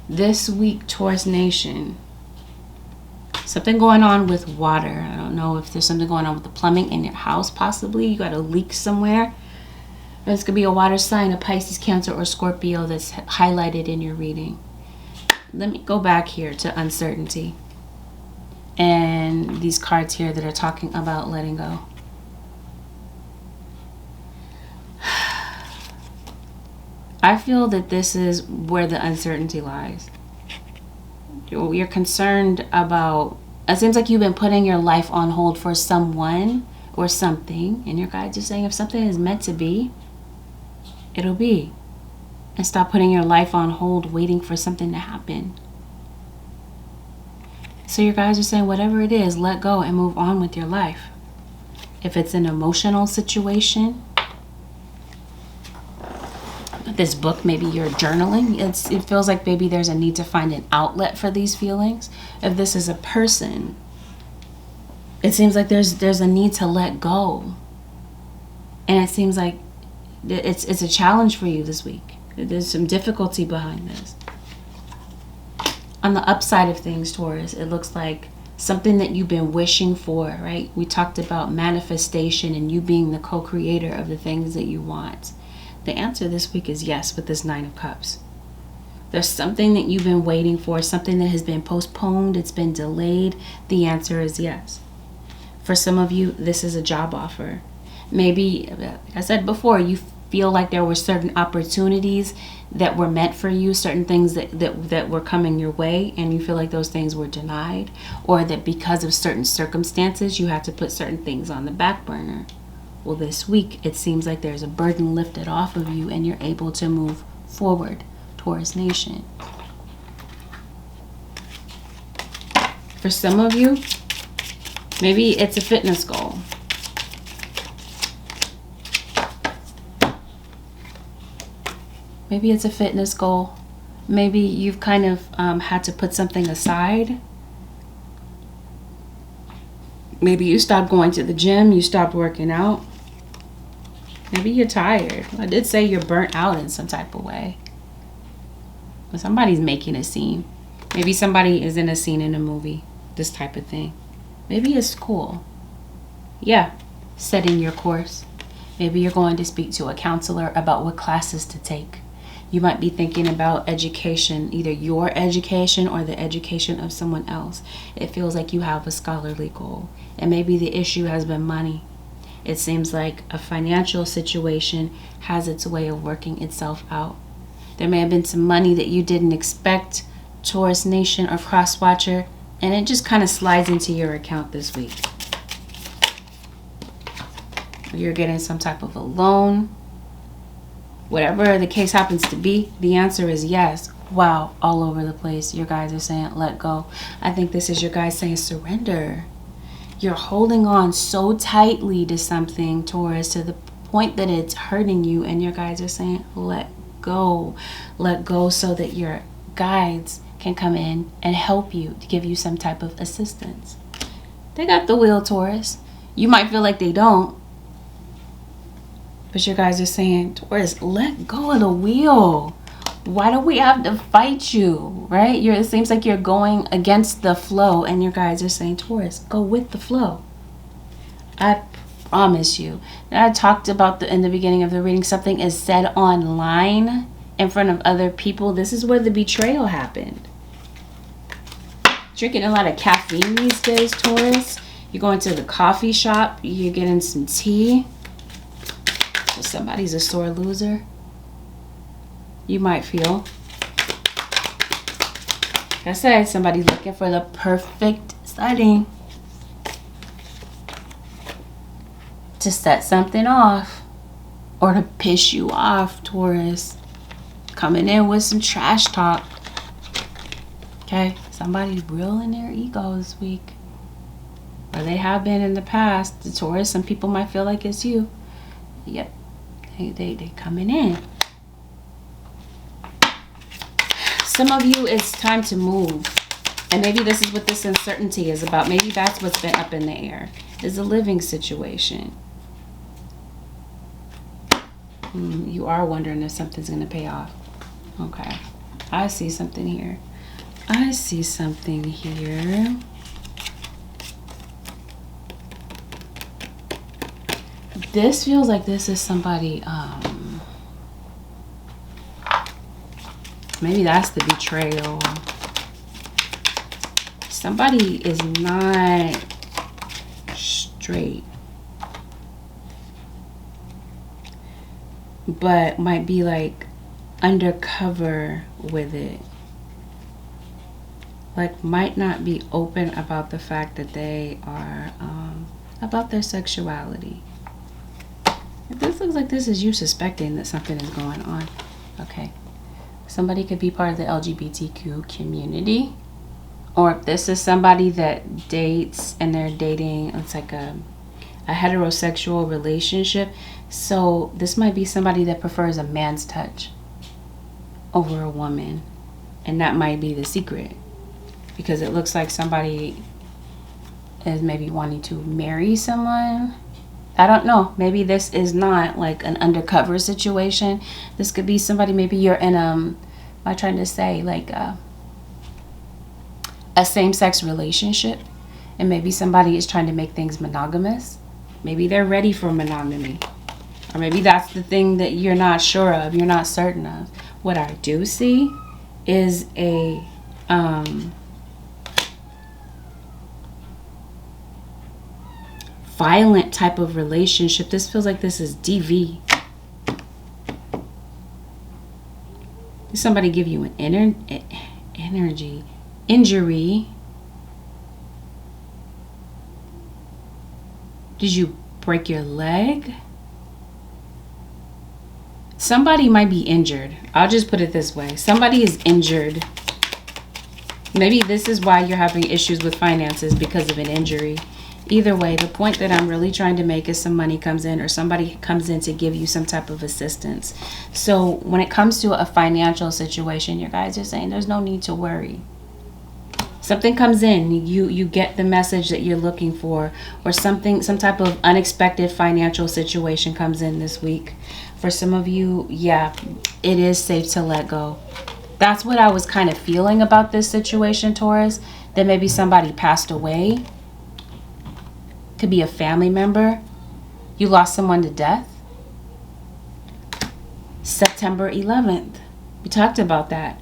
This week, Taurus Nation, something going on with water. I don't know if there's something going on with the plumbing in your house, possibly. You got a leak somewhere. This could be a water sign, a Pisces, Cancer, or Scorpio that's highlighted in your reading. Let me go back here to uncertainty. And these cards here that are talking about letting go. I feel that this is where the uncertainty lies. You're concerned about, it seems like you've been putting your life on hold for someone or something, and your guides are saying if something is meant to be, it'll be. And stop putting your life on hold waiting for something to happen. So your guides are saying whatever it is, let go and move on with your life. If it's an emotional situation, this book, maybe you're journaling, it feels like maybe there's a need to find an outlet for these feelings. If this is a person, it seems like there's a need to let go. And it seems like it's a challenge for you this week. There's some difficulty behind this. On the upside of things, Taurus, it looks like something that you've been wishing for, right? We talked about manifestation and you being the co-creator of the things that you want. The answer this week is yes with this 9 of Cups. There's something that you've been waiting for, something that has been postponed, it's been delayed. The answer is yes. For some of you, this is a job offer. Maybe, like I said before, you feel like there were certain opportunities that were meant for you, certain things that were coming your way, and you feel like those things were denied, or that because of certain circumstances, you had to put certain things on the back burner. Well, this week, it seems like there's a burden lifted off of you and you're able to move forward, Taurus Nation. For some of you, maybe it's a fitness goal. Maybe it's a fitness goal. Maybe you've kind of had to put something aside. Maybe you stopped going to the gym, you stopped working out. Maybe you're tired. I did say you're burnt out in some type of way. But somebody's making a scene. Maybe somebody is in a scene in a movie. This type of thing. Maybe it's school. Yeah, setting your course. Maybe you're going to speak to a counselor about what classes to take. You might be thinking about education, either your education or the education of someone else. It feels like you have a scholarly goal. And maybe the issue has been money. It seems like a financial situation has its way of working itself out. There may have been some money that you didn't expect, Taurus Nation or Crosswatcher, and it just kind of slides into your account this week. You're getting some type of a loan. Whatever the case happens to be, the answer is yes. Wow, all over the place. Your guys are saying let go. I think this is your guys saying surrender. You're holding on so tightly to something, Taurus, to the point that it's hurting you, and your guides are saying, let go. Let go so that your guides can come in and help you, to give you some type of assistance. They got the wheel, Taurus. You might feel like they don't, but your guys are saying, Taurus, let go of the wheel. Why do we have to fight you, right? It seems like you're going against the flow, and your guys are saying, Taurus, go with the flow. I promise you. And I talked about in the beginning of the reading, something is said online in front of other people. This is where the betrayal happened. Drinking a lot of caffeine these days, Taurus. You're going to the coffee shop. You're getting some tea. Somebody's a sore loser. You might feel. Like I said, somebody's looking for the perfect setting to set something off or to piss you off, Taurus. Coming in with some trash talk. Okay, somebody's real in their ego this week. Or they have been in the past. The Taurus, some people might feel like it's you. Yep. They coming in. Some of you, it's time to move. And maybe this is what this uncertainty is about. Maybe that's what's been up in the air. Is a living situation. You are wondering if something's going to pay off. Okay. I see something here. I see something here. This feels like this is somebody, maybe that's the betrayal. Somebody is not straight, but might be like undercover with it. Like might not be open about the fact that they are, about their sexuality. This looks like this is you suspecting that something is going on. Okay. Somebody could be part of the LGBTQ community. Or if this is somebody that dates and they're dating, it's like a heterosexual relationship. So this might be somebody that prefers a man's touch over a woman. And that might be the secret. Because it looks like somebody is maybe wanting to marry someone. I don't know. Maybe this is not like an undercover situation. This could be somebody, maybe you're in am I trying to say like a same-sex relationship, and maybe somebody is trying to make things monogamous. Maybe they're ready for monogamy, or maybe that's the thing that you're not sure of, you're not certain of. What I do see is a violent type of relationship. This feels like this is DV. Did somebody give you an injury? Did you break your leg? Somebody might be injured. I'll just put it this way. Somebody is injured. Maybe this is why you're having issues with finances, because of an injury. Either way, the point that I'm really trying to make is some money comes in, or somebody comes in to give you some type of assistance. So when it comes to a financial situation, your guys are saying there's no need to worry. Something comes in, you get the message that you're looking for, or some type of unexpected financial situation comes in this week. For some of you, yeah, it is safe to let go. That's what I was kind of feeling about this situation, Taurus. That maybe somebody passed away. Could be a family member. You lost someone to death. September 11th. We talked about that.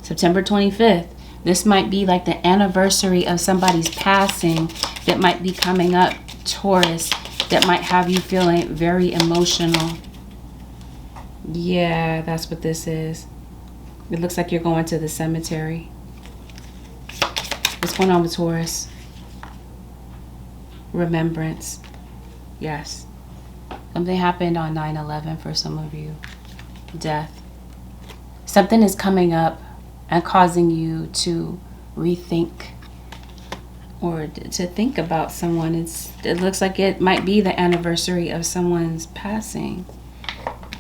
September 25th. This might be like the anniversary of somebody's passing that might be coming up, Taurus, that might have you feeling very emotional. Yeah, that's what this is. It looks like you're going to the cemetery. What's going on with Taurus? Remembrance. Yes. Something happened on 9/11 for some of you. Death. Something is coming up and causing you to rethink or to think about someone. It looks like it might be the anniversary of someone's passing.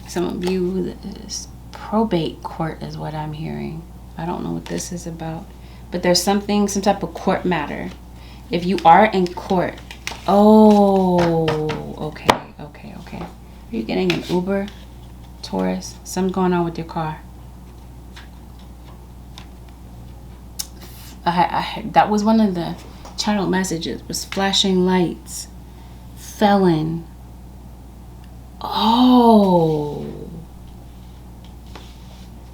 Some of you, this probate court is what I'm hearing. I don't know what this is about, but there's something, some type of court matter. If you are in court, okay. Are you getting an Uber, Taurus? Something's going on with your car. That was one of the channel messages, was flashing lights, felon.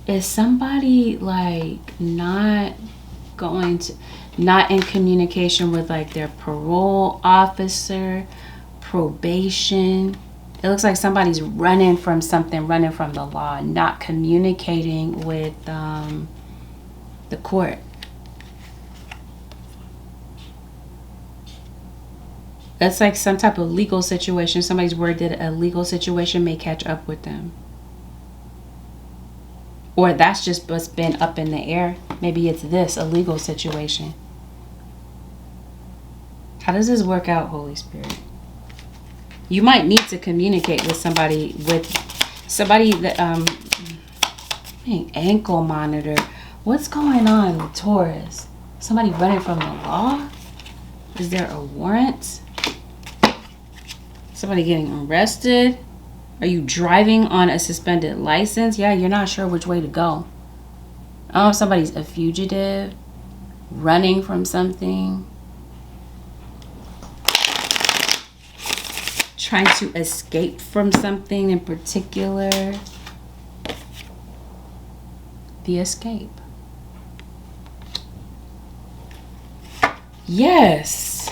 Is somebody like not in communication with like their parole officer, probation? It looks like somebody's running from something, running from the law, not communicating with the court. That's like some type of legal situation. Somebody's worried that a legal situation may catch up with them. Or that's just what's been up in the air. Maybe it's a legal situation. How does this work out, Holy Spirit? You might need to communicate with somebody that ankle monitor. What's going on with Taurus? Somebody running from the law? Is there a warrant? Somebody getting arrested? Are you driving on a suspended license? Yeah, you're not sure which way to go. I don't know if somebody's a fugitive, running from something, trying to escape from something in particular. The escape. Yes.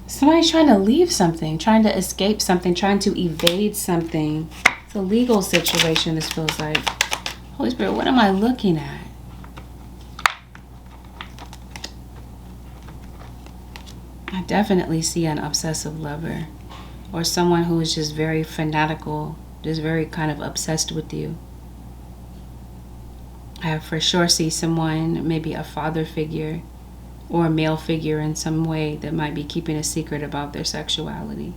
Somebody's trying to leave something, trying to escape something, trying to evade something. It's a legal situation, this feels like. Holy Spirit, what am I looking at? I definitely see an obsessive lover, or someone who is just very fanatical, just very kind of obsessed with you. I for sure see someone, maybe a father figure or a male figure in some way, that might be keeping a secret about their sexuality.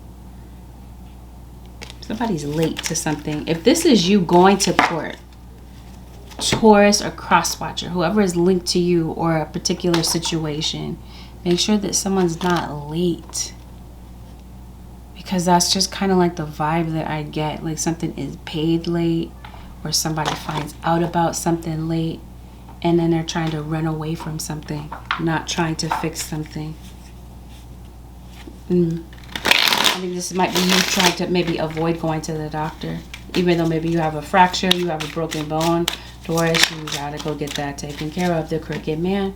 Somebody's late to something. If this is you going to court, Taurus or cross-watcher, whoever is linked to you or a particular situation, make sure that someone's not late. Because that's just kind of like the vibe that I get. Like something is paid late, or somebody finds out about something late, and then they're trying to run away from something, not trying to fix something. I think this might be you trying to maybe avoid going to the doctor. Even though maybe you have a fracture, you have a broken bone, Taurus, you gotta go get that taken care of. The Crooked Man.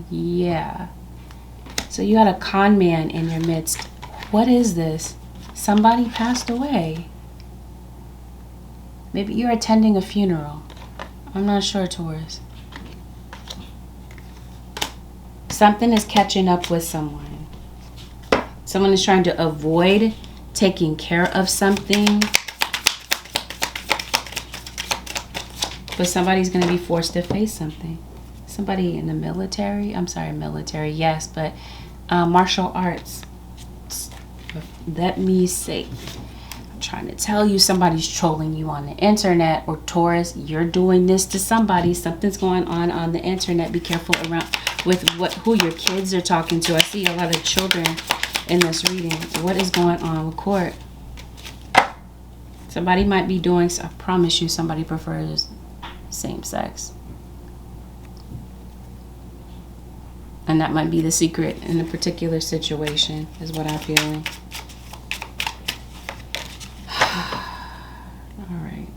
Yeah. So you had a con man in your midst. What is this? Somebody passed away. Maybe you're attending a funeral. I'm not sure, Taurus. Something is catching up with someone. Someone is trying to avoid taking care of something. But somebody's going to be forced to face something. Somebody in the military. I'm sorry, military, yes, but martial arts. Let me see. Trying to tell you somebody's trolling you on the internet, or Taurus, you're doing this to somebody. Something's going on the internet. Be careful around with who your kids are talking to. I see a lot of children in this reading. What is going on with court? Somebody might be doing, I promise you, somebody prefers same sex. And that might be the secret in a particular situation, is what I'm feeling.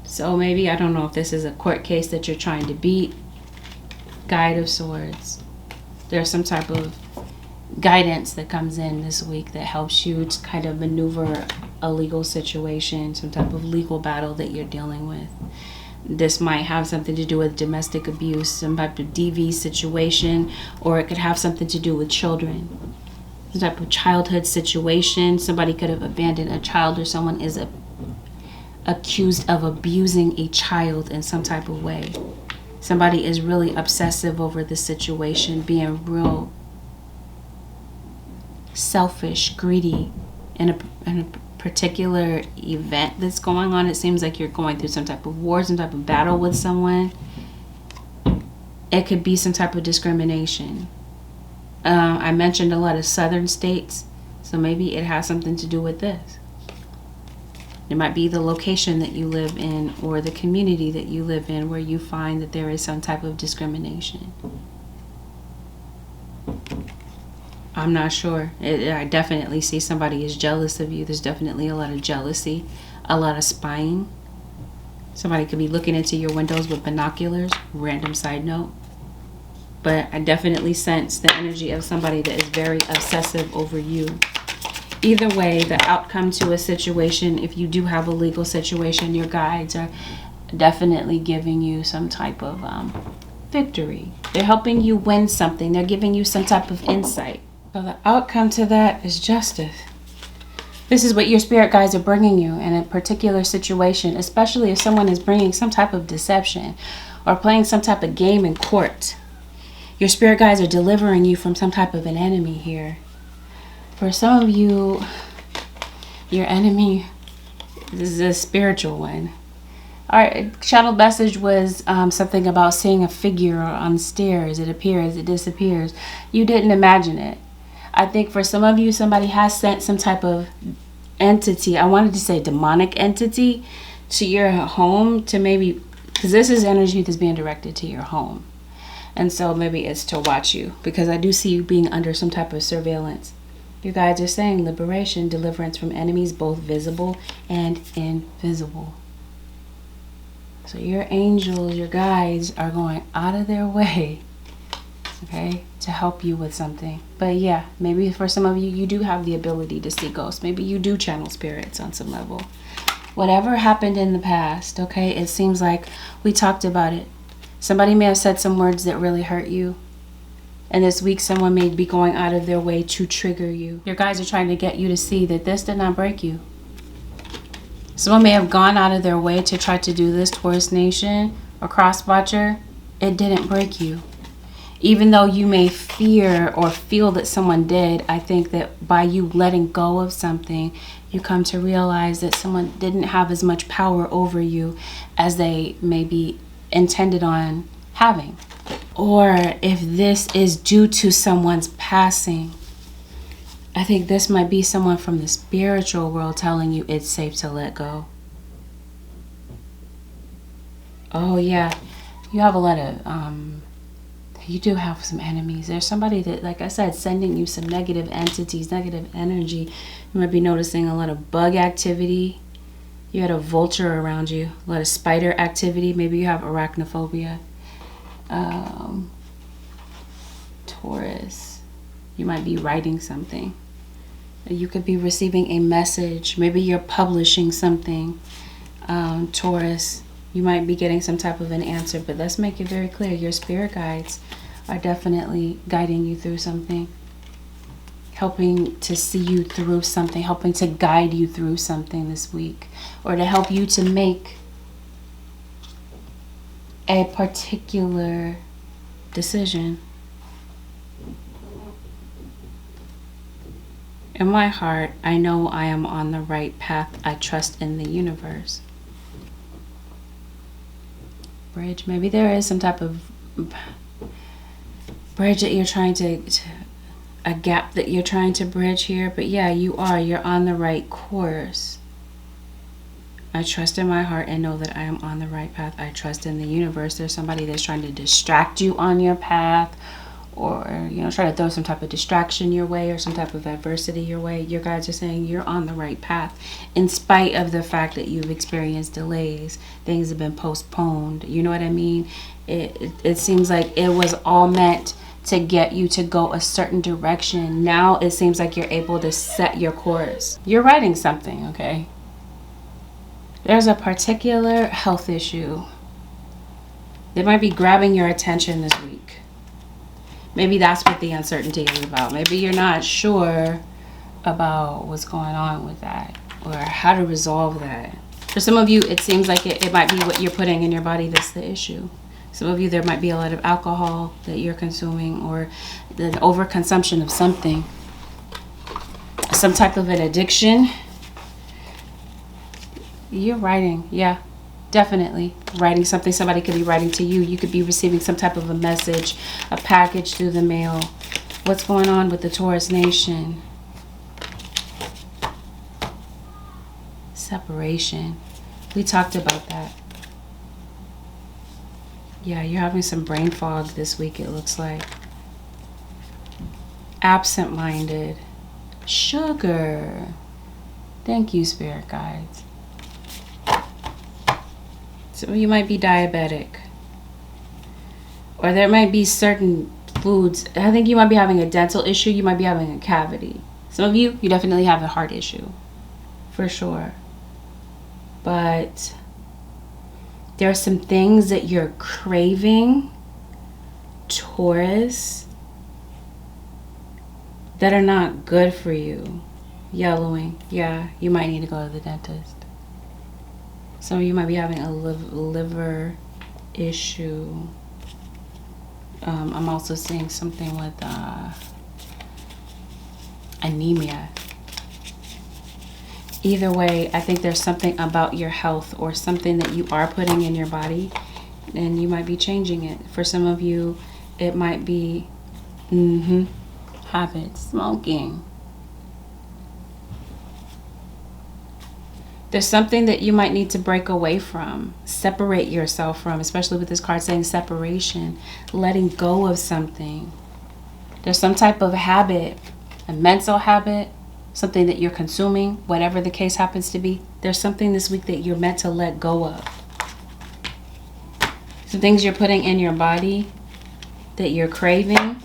So maybe, I don't know if this is a court case that you're trying to beat. Guide of Swords. There's some type of guidance that comes in this week that helps you to kind of maneuver a legal situation, some type of legal battle that you're dealing with. This might have something to do with domestic abuse, some type of DV situation, or it could have something to do with children. Some type of childhood situation. Somebody could have abandoned a child, or someone is accused of abusing a child in some type of way. Somebody is really obsessive over the situation, being real selfish, greedy in a particular event that's going on. It seems like you're going through some type of war, some type of battle with someone. It could be some type of discrimination. I mentioned a lot of southern states, so maybe it has something to do with this. It might be the location that you live in or the community that you live in where you find that there is some type of discrimination. I'm not sure. I definitely see somebody is jealous of you. There's definitely a lot of jealousy, a lot of spying. Somebody could be looking into your windows with binoculars. Random side note. But I definitely sense the energy of somebody that is very obsessive over you. Either way, the outcome to a situation, if you do have a legal situation, your guides are definitely giving you some type of victory. They're helping you win something. They're giving you some type of insight. So the outcome to that is justice. This is what your spirit guides are bringing you in a particular situation, especially if someone is bringing some type of deception or playing some type of game in court. Your spirit guides are delivering you from some type of an enemy here. For some of you, your enemy is a spiritual one. Our shadow message was something about seeing a figure on stairs. It appears, it disappears. You didn't imagine it. I think for some of you, somebody has sent some type of entity. I wanted to say demonic entity to your home to maybe, because this is energy that's being directed to your home. And so maybe it's to watch you, because I do see you being under some type of surveillance. You guys are saying liberation, deliverance from enemies, both visible and invisible. So your angels, your guides are going out of their way, okay, to help you with something. But yeah, maybe for some of you, you do have the ability to see ghosts. Maybe you do channel spirits on some level. Whatever happened in the past, okay, it seems like we talked about it. Somebody may have said some words that really hurt you. And this week, someone may be going out of their way to trigger you. Your guides are trying to get you to see that this did not break you. Someone may have gone out of their way to try to do this, Taurus Nation or Cross Watcher. It didn't break you. Even though you may fear or feel that someone did, I think that by you letting go of something, you come to realize that someone didn't have as much power over you as they maybe intended on having. Or if this is due to someone's passing, I think this might be someone from the spiritual world telling you it's safe to let go. Oh yeah, you have a lot of, you do have some enemies. There's somebody that, like I said, sending you some negative entities, negative energy. You might be noticing a lot of bug activity. You had a vulture around you, a lot of spider activity. Maybe you have arachnophobia. Taurus, you might be writing something. You could be receiving a message. Maybe you're publishing something. Taurus, you might be getting some type of an answer, but let's make it very clear. Your spirit guides are definitely guiding you through something, helping to see you through something, helping to guide you through something this week, or to help you to make a particular decision. In my heart, I know I am on the right path. I trust in the universe. Bridge. Maybe there is some type of bridge that you're trying to a gap that you're trying to bridge here. But yeah, you are. You're on the right course. I trust in my heart and know that I am on the right path. I trust in the universe. There's somebody that's trying to distract you on your path, or, you know, try to throw some type of distraction your way or some type of adversity your way. Your guides are saying you're on the right path in spite of the fact that you've experienced delays. Things have been postponed. You know what I mean? It seems like it was all meant to get you to go a certain direction. Now it seems like you're able to set your course. You're writing something, okay? There's a particular health issue that might be grabbing your attention this week. Maybe that's what the uncertainty is about. Maybe you're not sure about what's going on with that or how to resolve that. For some of you, it seems like it might be what you're putting in your body that's the issue. Some of you, there might be a lot of alcohol that you're consuming, or the overconsumption of something. Some type of an addiction. You're writing, yeah, definitely. Writing something, somebody could be writing to you. You could be receiving some type of a message, a package through the mail. What's going on with the Taurus nation? Separation. We talked about that. Yeah, you're having some brain fog this week, it looks like. Absent-minded. Sugar. Thank you, spirit guides. So you might be diabetic. Or there might be certain foods. I think you might be having a dental issue. You might be having a cavity. Some of you, you definitely have a heart issue. For sure. But there are some things that you're craving, Taurus, that are not good for you. Yellowing. Yeah, you might need to go to the dentist. Some of you might be having a liver issue. I'm also seeing something with anemia. Either way, I think there's something about your health or something that you are putting in your body, and you might be changing it. For some of you, it might be habits, smoking. There's something that you might need to break away from, separate yourself from, especially with this card saying separation, letting go of something. There's some type of habit, a mental habit, something that you're consuming, whatever the case happens to be. There's something this week that you're meant to let go of. Some things you're putting in your body that you're craving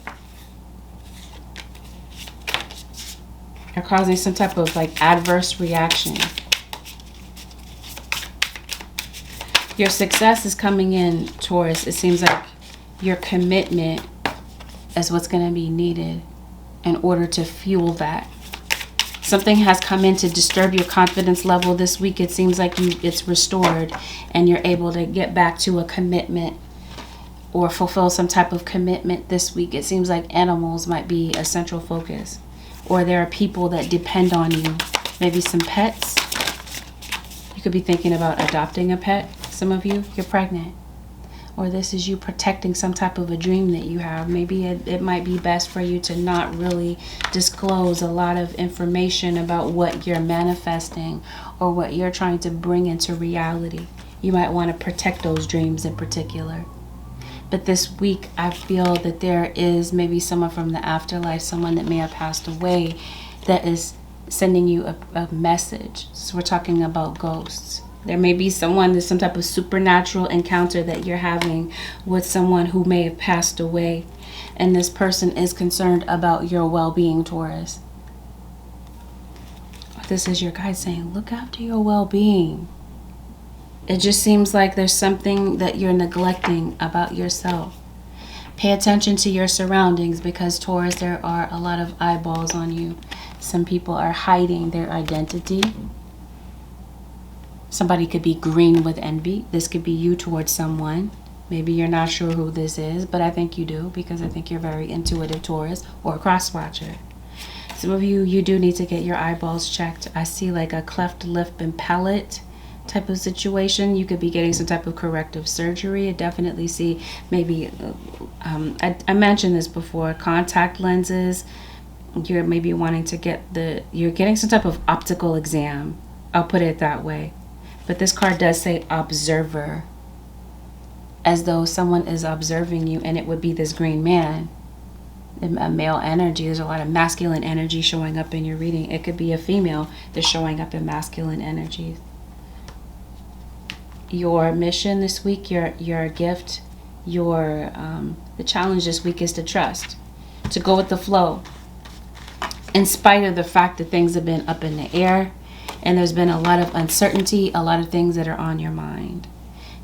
are causing some type of like adverse reaction. Your success is coming in, Taurus. It seems like your commitment is what's going to be needed in order to fuel that. Something has come in to disturb your confidence level this week. It seems like it's restored and you're able to get back to a commitment or fulfill some type of commitment this week. It seems like animals might be a central focus, or there are people that depend on you. Maybe some pets. You could be thinking about adopting a pet. Some of you, you're pregnant. Or this is you protecting some type of a dream that you have. Maybe it might be best for you to not really disclose a lot of information about what you're manifesting or what you're trying to bring into reality. You might want to protect those dreams in particular. But this week, I feel that there is maybe someone from the afterlife, someone that may have passed away, that is sending you a message. So we're talking about ghosts. There may be someone, there's some type of supernatural encounter that you're having with someone who may have passed away. And this person is concerned about your well-being, Taurus. This is your guide saying, look after your well-being. It just seems like there's something that you're neglecting about yourself. Pay attention to your surroundings because, Taurus, there are a lot of eyeballs on you. Some people are hiding their identity. Somebody could be green with envy. This could be you towards someone. Maybe you're not sure who this is, but I think you do because I think you're very intuitive, Taurus, or a cross-watcher. Some of you, you do need to get your eyeballs checked. I see like a cleft lip and palate type of situation. You could be getting some type of corrective surgery. I definitely see maybe, I mentioned this before, contact lenses. You're maybe wanting to get you're getting some type of optical exam. I'll put it that way. But this card does say observer, as though someone is observing you, and it would be this green man, a male energy. There's a lot of masculine energy showing up in your reading. It could be a female that's showing up in masculine energies. Your mission this week, your gift, the challenge this week is to trust, to go with the flow, in spite of the fact that things have been up in the air. And there's been a lot of uncertainty, a lot of things that are on your mind.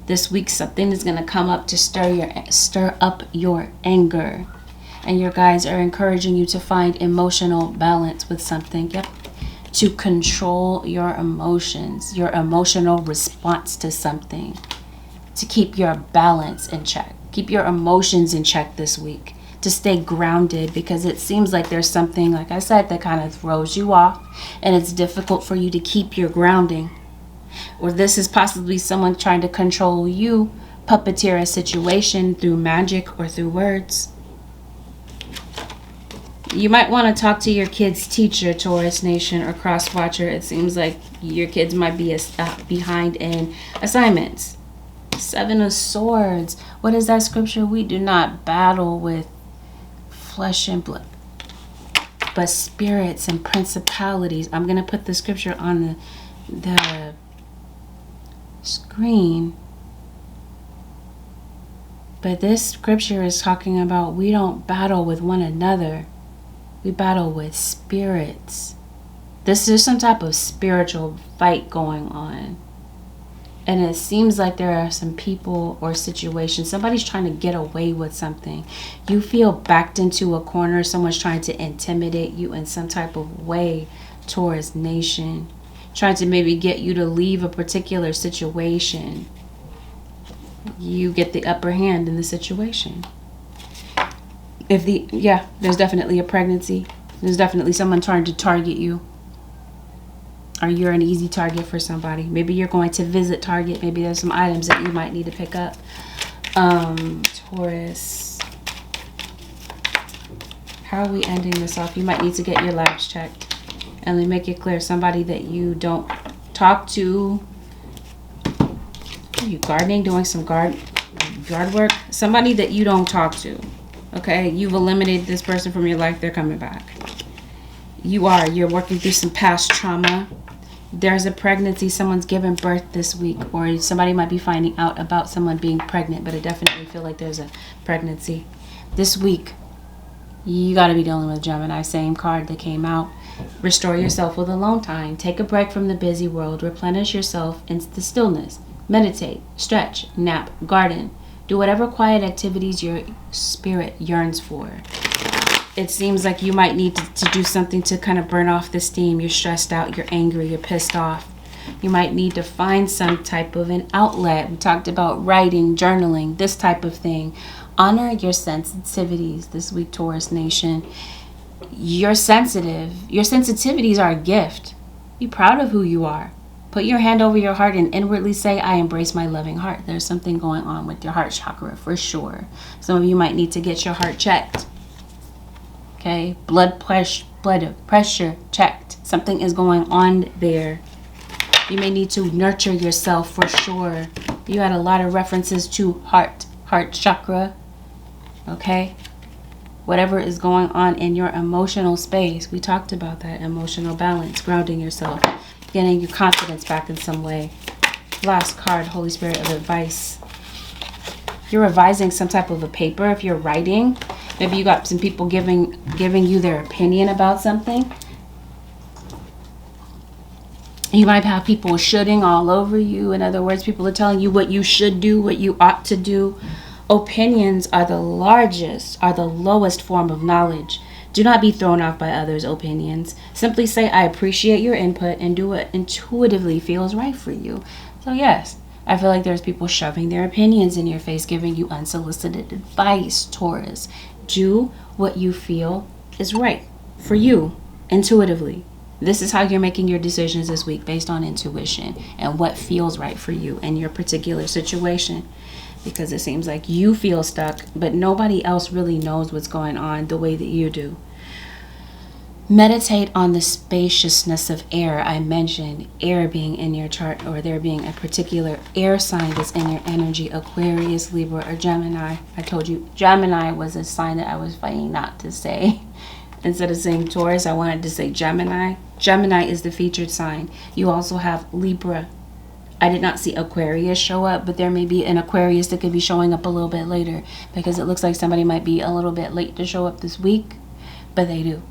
This week, something is going to come up to stir up your anger. And your guides are encouraging you to find emotional balance with something. Yep. To control your emotions, your emotional response to something. to keep your balance in check. Keep your emotions in check this week. To stay grounded, because it seems like there's something, like I said, that kind of throws you off, and it's difficult for you to keep your grounding. Or this is possibly someone trying to control you, puppeteer a situation through magic or through words. You might want to talk to your kid's teacher, Taurus Nation, or cross watcher. It seems like your kids might be behind in assignments. 7 of Swords. What is that scripture? We do not battle with flesh and blood, but spirits and principalities. I'm going to put the scripture on the screen. But this scripture is talking about we don't battle with one another. We battle with spirits. This is some type of spiritual fight going on. And it seems like there are some people or situations, somebody's trying to get away with something. You feel backed into a corner. Someone's trying to intimidate you in some type of way, Taurus Nation. Trying to maybe get you to leave a particular situation. You get the upper hand in the situation. There's definitely a pregnancy. There's definitely someone trying to target you. Or you're an easy target for somebody. Maybe you're going to visit Target. Maybe there's some items that you might need to pick up. Taurus. How are we ending this off? You might need to get your labs checked. And let me make it clear. Somebody that you don't talk to. Are you gardening? Doing some yard work? Somebody that you don't talk to. Okay? You've eliminated this person from your life. They're coming back. You're working through some past trauma. There's a pregnancy. Someone's giving birth this week, or somebody might be finding out about someone being pregnant, but I definitely feel like there's a pregnancy this week. You got to be dealing with Gemini. Same card that came out. Restore yourself with alone time. Take a break from the busy world. Replenish yourself in the stillness. Meditate, stretch, nap, garden. Do whatever quiet activities your spirit yearns for. It seems like you might need to do something to kind of burn off the steam. You're stressed out, you're angry, you're pissed off. You might need to find some type of an outlet. We talked about writing, journaling, this type of thing. Honor your sensitivities this week, Taurus Nation. You're sensitive. Your sensitivities are a gift. Be proud of who you are. Put your hand over your heart and inwardly say, I embrace my loving heart. There's something going on with your heart chakra for sure. Some of you might need to get your heart checked. Okay, blood pressure checked. Something is going on there. You may need to nurture yourself for sure. You had a lot of references to heart chakra. Okay, whatever is going on in your emotional space. We talked about that. Emotional balance, grounding yourself, getting your confidence back in some way. Last card, Holy Spirit of advice. You're revising some type of a paper. If you're writing, maybe you got some people giving you their opinion about something. You might have people shoulding all over you. In other words, people are telling you what you should do, what you ought to do. Opinions are the lowest form of knowledge. Do not be thrown off by others' opinions. Simply say, I appreciate your input and do what intuitively feels right for you. So yes, I feel like there's people shoving their opinions in your face, giving you unsolicited advice, Taurus. Do what you feel is right for you intuitively. This is how you're making your decisions this week, based on intuition and what feels right for you in your particular situation. Because it seems like you feel stuck, but nobody else really knows what's going on the way that you do. Meditate on the spaciousness of air. I mentioned air being in your chart, or there being a particular air sign that's in your energy. Aquarius, Libra, or Gemini. I told you Gemini was a sign that I was fighting not to say. Instead of saying Taurus, I wanted to say Gemini. Gemini is the featured sign. You also have Libra. I did not see Aquarius show up, but there may be an Aquarius that could be showing up a little bit later, because it looks like somebody might be a little bit late to show up this week, but they do.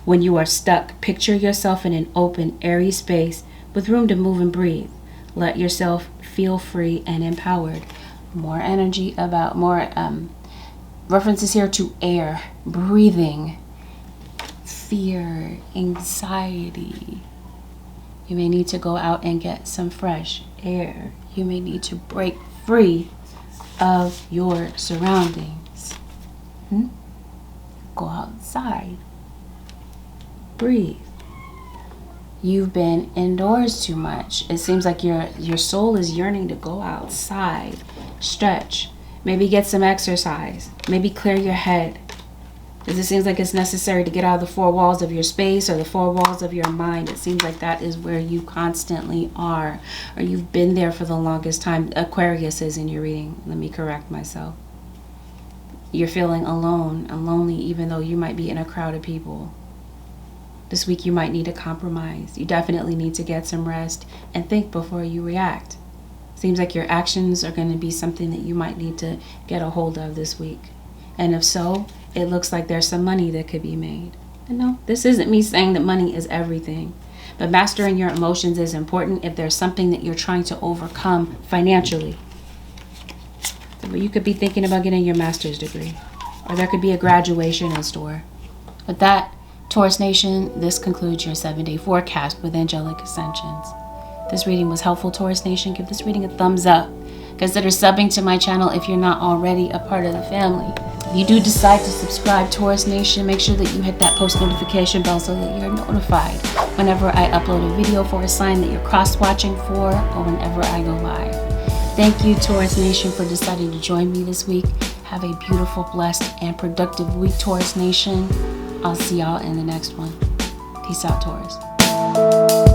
When you are stuck, picture yourself in an open, airy space with room to move and breathe. Let yourself feel free and empowered. More energy about more references here to air, breathing, fear, anxiety. You may need to go out and get some fresh air. You may need to break free of your surroundings. Go outside. Breathe. You've been indoors too much. It seems like your soul is yearning to go outside. Stretch. Maybe get some exercise. Maybe clear your head. Because it seems like it's necessary to get out of the four walls of your space or the four walls of your mind. It seems like that is where you constantly are, or you've been there for the longest time. Aquarius is in your reading. Let me correct myself. You're feeling alone and lonely even though you might be in a crowd of people. This week you might need a compromise. You definitely need to get some rest and think before you react. Seems like your actions are going to be something that you might need to get a hold of this week. And if so, it looks like there's some money that could be made. And no, this isn't me saying that money is everything. But mastering your emotions is important if there's something that you're trying to overcome financially. So you could be thinking about getting your master's degree. Or there could be a graduation in store. With that, Taurus Nation, this concludes your 7-day forecast with Angelic Ascensions. This reading was helpful, Taurus Nation. Give this reading a thumbs up. Consider subbing to my channel if you're not already a part of the family. If you do decide to subscribe, Taurus Nation, make sure that you hit that post notification bell so that you're notified whenever I upload a video for a sign that you're cross-watching for, or whenever I go live. Thank you, Taurus Nation, for deciding to join me this week. Have a beautiful, blessed, and productive week, Taurus Nation. I'll see y'all in the next one. Peace out, Taurus.